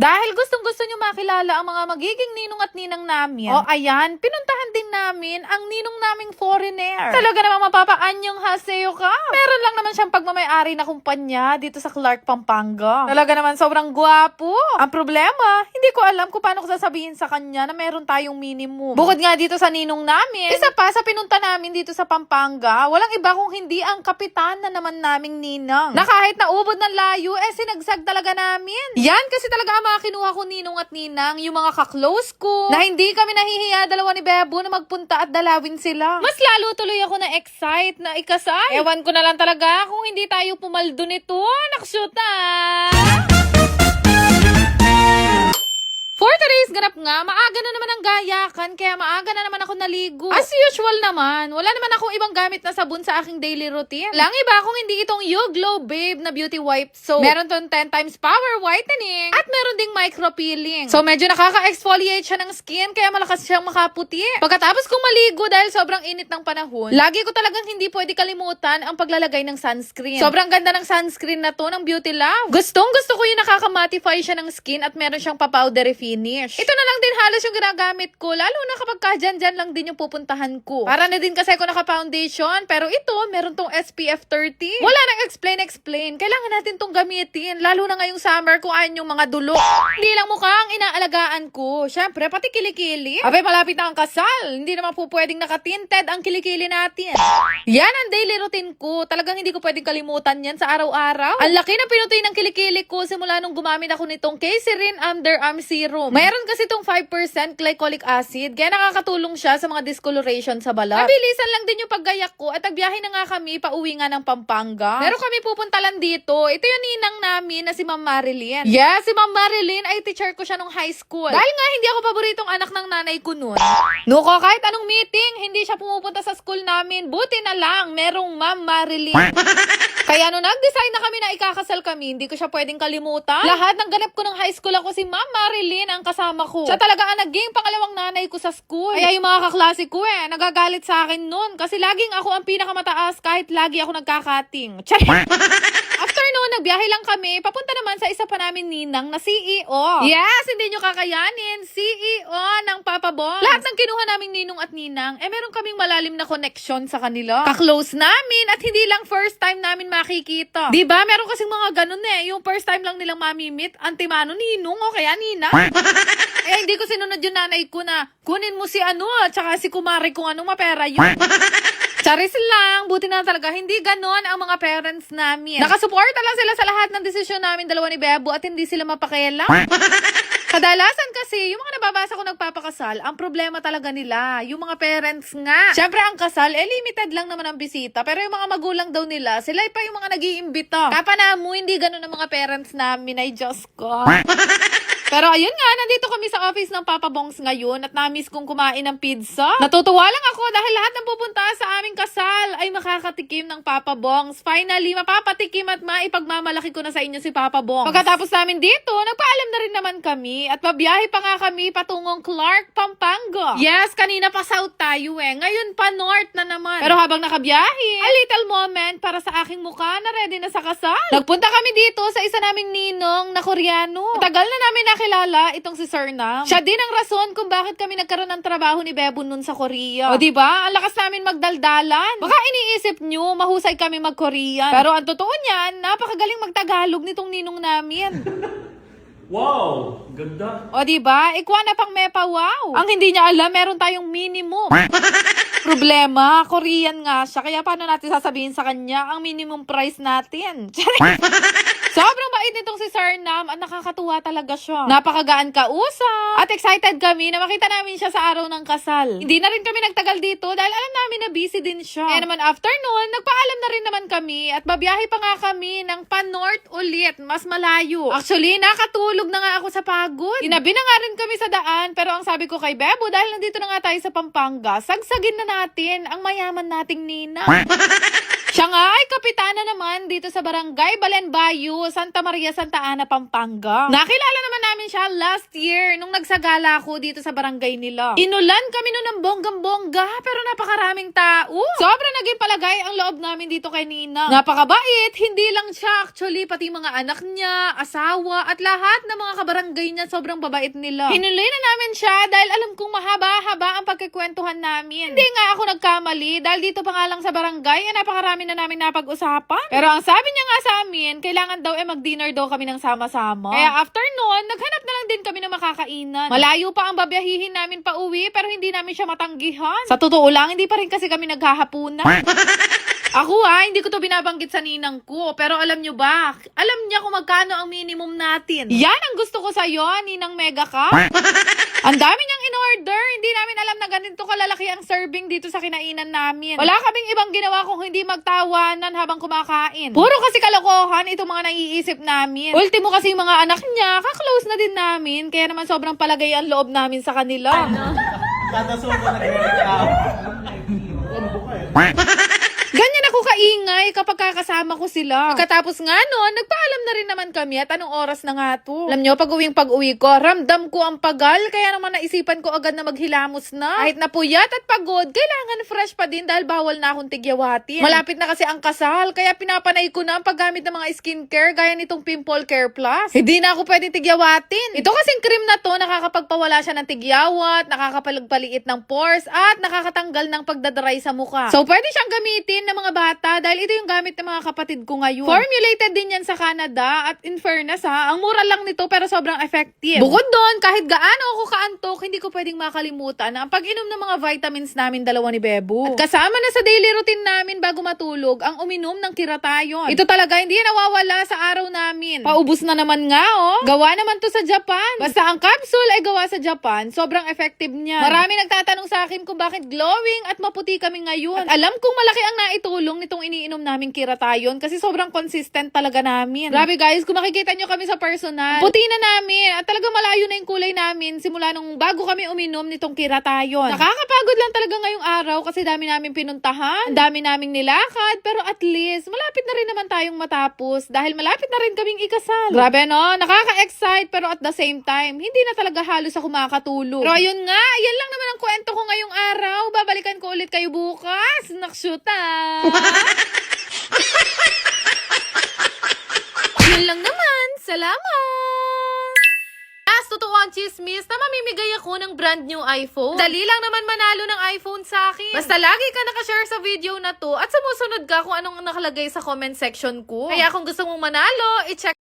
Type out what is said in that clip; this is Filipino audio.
Dahil gustong-gusto nyo makilala ang mga magiging ninong at ninang namin. O ayan, pinuntahan din namin ang ninong naming foreigner. Talaga namang mapapaanyong haseyo ka. Meron lang naman siyang pagmamayari na kumpanya dito sa Clark, Pampanga. Talaga naman sobrang gwapo. Ang problema, hindi ko alam kung paano ko sasabihin sa kanya na meron tayong minimum. Bukod nga dito sa ninong namin, isa pa sa pinunta namin dito sa Pampanga, walang iba kung hindi ang kapitan na naman naming ninang. Na kahit naubod ng layo, sinagsag talaga namin. Yan kasi talaga ang mga kinuha ko ninong at ninang, yung mga ka-close ko, na hindi kami nahihiya dalawa ni Bebo na magpunta at dalawin sila. Mas lalo tuloy ako na excite na ikasal. Ewan ko na lang talaga kung hindi tayo pumaldo nito. Naksyuta! For today's ganap nga, maaga na naman ang gayakan, kaya maaga na naman ako naligo. As usual naman, wala naman akong ibang gamit na sabon sa aking daily routine. Lang iba kung hindi itong You Glow Babe na beauty wipe soap. Meron tong 10 times power whitening, at meron ding micro peeling. So medyo nakaka-exfoliate siya ng skin, kaya malakas siyang makaputi. Pagkatapos kong maligo dahil sobrang init ng panahon, lagi ko talagang hindi pwede kalimutan ang paglalagay ng sunscreen. Sobrang ganda ng sunscreen na to ng Beauty Love. Gustong gusto ko yung nakaka-mattify siya ng skin at meron siyang pa-powdery finish. Ito na lang din halos yung ginagamit ko, lalo na kapag dyan lang din yung pupuntahan ko. Para na din kasi ako naka-foundation, pero ito, meron tong SPF 30. Wala nang explain. Kailangan natin tong gamitin, lalo na ngayong summer kung ayon yung mga dulo. Hindi lang mukha ang inaalagaan ko. Syempre, pati kilikili. Abay, malapit na ang kasal. Hindi naman po pwedeng nakatinted ang kilikili natin. Yan ang daily routine ko. Talagang hindi ko pwedeng kalimutan yan sa araw-araw. Ang laki ng pinutoy ng kilikili ko simula nung gumamit ako nitong K-Serin Underarm Serum. Mayroon kasi itong 5% glycolic acid, kaya nakakatulong siya sa mga discoloration sa balat. Mabilisan lang din yung paggayak ko at nagbiyahe na nga kami pauwi nga ng Pampanga. Pero kami pupunta lang dito. Ito yung ninang namin na si Ma'am Marilyn. Yes, si Ma'am Marilyn ay teacher ko siya nung high school. Dahil nga hindi ako paboritong anak ng nanay ko nun. Nuko, kahit anong meeting, hindi siya pumupunta sa school namin. Buti na lang, merong Ma'am Marilyn. Kaya nung nag-decide na kami na ikakasal kami, hindi ko siya pwedeng kalimutan. Lahat ng ganap ko ng high school ako si Ma'am Marilyn ang kasama ko. Siya talaga ang naging pangalawang nanay ko sa school. Kaya yung mga kaklase ko nagagalit sa akin nun. Kasi laging ako ang pinakamataas kahit lagi ako nagkakating. After noon, nagbiyahe lang kami. Papunta naman sa isa pa namin ninang na CEO. Yes, hindi nyo kakayanin. CEO ng Papa Bongs. Lahat ng kinuha naming ninong at ninang, meron kaming malalim na connection sa kanila. Ka-close namin at hindi lang first time namin makikita. Diba? Meron kasing mga ganun Yung first time lang nilang mamimit, antimano ninong o kaya nina. Hindi ko sinunod yung nanay ko na kunin mo si tsaka si kumari kung mapera yun. Charis lang, buti na talaga, hindi ganon ang mga parents namin. Nakasuporta lang sila sa lahat ng desisyon namin dalawa ni Bebo at hindi sila mapakialam. Kadalasan kasi, yung mga nababasa ko nagpapakasal, ang problema talaga nila, yung mga parents nga. Siyempre, ang kasal, limited lang naman ang bisita. Pero yung mga magulang daw nila, sila pa yung mga nag-iimbita. Kapanamo, hindi ganon ang mga parents namin, ay Diyos ko. Pero ayun nga, nandito kami sa office ng Papa Bongs ngayon at na-miss kong kumain ng pizza. Natutuwa lang ako dahil lahat ng pupunta sa aming kasal ay makakatikim ng Papa Bongs. Finally, mapapatikim at maipagmamalaki ko na sa inyo si Papa Bongs. Pagkatapos namin dito, nagpaalam na rin naman kami at babiyahe pa nga kami patungong Clark, Pampanga. Yes, kanina pa south tayo Ngayon pa north na naman. Pero habang nakabiyahe, a little moment para sa aking mukha na ready na sa kasal. Nagpunta kami dito sa isa naming ninong na Koreano. Tagal na namin nakilala itong si Sir Nam. Siya din ang rason kung bakit kami nagkaroon ng trabaho ni Bebo nun sa Korea. O diba? Ang lakas namin magdaldalan. Baka iniisip nyo, mahusay kami mag-Korean. Pero ang totoo niyan, napakagaling magtagalog nitong ninong namin. Wow! Ganda! O diba? Ikwa na pang mepa wow. Ang hindi niya alam, meron tayong minimum. Problema, Korean nga siya. Kaya paano natin sasabihin sa kanya ang minimum price natin? Sobrang bait nitong si Sir Nam at nakakatuwa talaga siya. Napakagaan kausap. At excited kami na makita namin siya sa araw ng kasal. Hindi na rin kami nagtagal dito dahil alam namin na busy din siya. Kaya naman after noon, nagpaalam na rin naman kami at babiyahe pa nga kami ng pa-north ulit, mas malayo. Actually, nakatulog na nga ako sa pagod. Inabi na nga rin kami sa daan pero ang sabi ko kay Bebo dahil nandito na nga tayo sa Pampanga, sagsagin na natin ang mayaman nating nina. Siya nga ay kapitana naman dito sa barangay Balenbayo, Santa Maria, Santa Ana, Pampanga. Nakilala naman namin namin siya last year nung nagsagala ko dito sa barangay nila. Inulan kami nun ng bonggang-bongga pero napakaraming tao. Sobrang naging palagay ang loob namin dito kay Nina. Napakabait, hindi lang siya actually, pati mga anak niya, asawa, at lahat ng mga kabarangay niya sobrang babait nila. Hinuloy na namin siya dahil alam kong mahaba-haba ang pagkikwentuhan namin. Hindi nga ako nagkamali dahil dito pa nga lang sa barangay, napakarami na namin napag-usapan. Pero ang sabi niya nga sa amin, kailangan daw mag-dinner daw kami ng sama-sama. Kaya after noon, naghanap na lang din kami ng makakainan. Malayo pa ang babiyahihin namin pa uwi pero hindi namin siya matanggihan. Sa totoo lang, hindi pa rin kasi kami naghahapunan. Ako hindi ko to binabanggit sa ninang ko. Pero alam nyo ba? Alam niya kung magkano ang minimum natin. Yan ang gusto ko sa'yo, ninang mega ka. Ang dami niyang in-order. Hindi namin alam na ganito kalalaki ang serving dito sa kinainan namin. Wala kaming ibang ginawa kung hindi magtawanan habang kumakain. Puro kasi kalokohan itong mga naiisip namin. Ultimo kasi yung mga anak niya, kaklose na din namin. Kaya naman sobrang palagay ang loob namin sa kanila. Ganyan ako kaingay kapag kakasama ko sila. Pagkatapos nga noon, nagpaalam na rin naman kami at anong oras na nga to. Alam nyo, pag-uwi ko, ramdam ko ang pagal, kaya naman naisipan ko agad na maghilamos na. Kahit napuyat at pagod, kailangan fresh pa din dahil bawal na akong tigyawatin. Malapit na kasi ang kasal, kaya pinapanay ko na ang paggamit ng mga skincare gaya nitong Pimple Care Plus. Hindi na ako pwedeng tigyawatin. Ito kasing cream na to, nakakapagpawala siya ng tigyawat, nakakapagpaliit ng pores, at nakakatanggal ng pagdadry sa mukha. So, pwede siyang gamitin ng mga bata dahil ito yung gamit ng mga kapatid ko ngayon. Formulated din yan sa Canada at in fairness ang mura lang nito pero sobrang effective. Bukod doon, kahit gaano ako kaantok, hindi ko pwedeng makalimutan ang pag-inom ng mga vitamins namin dalawa ni Bebo. At kasama na sa daily routine namin bago matulog ang uminom ng kiratayon. Ito talaga hindi nawawala sa araw namin. Paubos na naman nga Gawa naman to sa Japan. Basta ang capsule ay gawa sa Japan, sobrang effective niya. Marami nagtatanong sa akin kung bakit glowing at maputi kami ngayon. At alam kong malaki ang naitulong nitong iniinom naming kiratayon kasi sobrang consistent talaga namin. Grabe guys, kung makikita nyo kami sa personal, puti na namin at talaga malayo na yung kulay namin simula nung bago kami uminom nitong kiratayon. Nakakapagod lang talaga ngayong araw kasi dami namin pinuntahan, dami naming nilakad, pero at least malapit na rin naman tayong matapos dahil malapit na rin kaming ikasal. Grabe nakaka-excite pero at the same time, hindi na talaga halos ako makakatulog. Pero ayun nga, yan lang naman ang kwento ko ngayong araw. Babalikan ko ulit kayo bukas. Nakshuta! Yun lang naman. Salamat! Totoo ang chismis na mamimigay ako ng brand new iPhone. Dali lang naman manalo ng iPhone sa akin. Basta lagi ka nakashare sa video na to at sumusunod ka kung anong nakalagay sa comment section ko. Kaya kung gusto mong manalo, i-check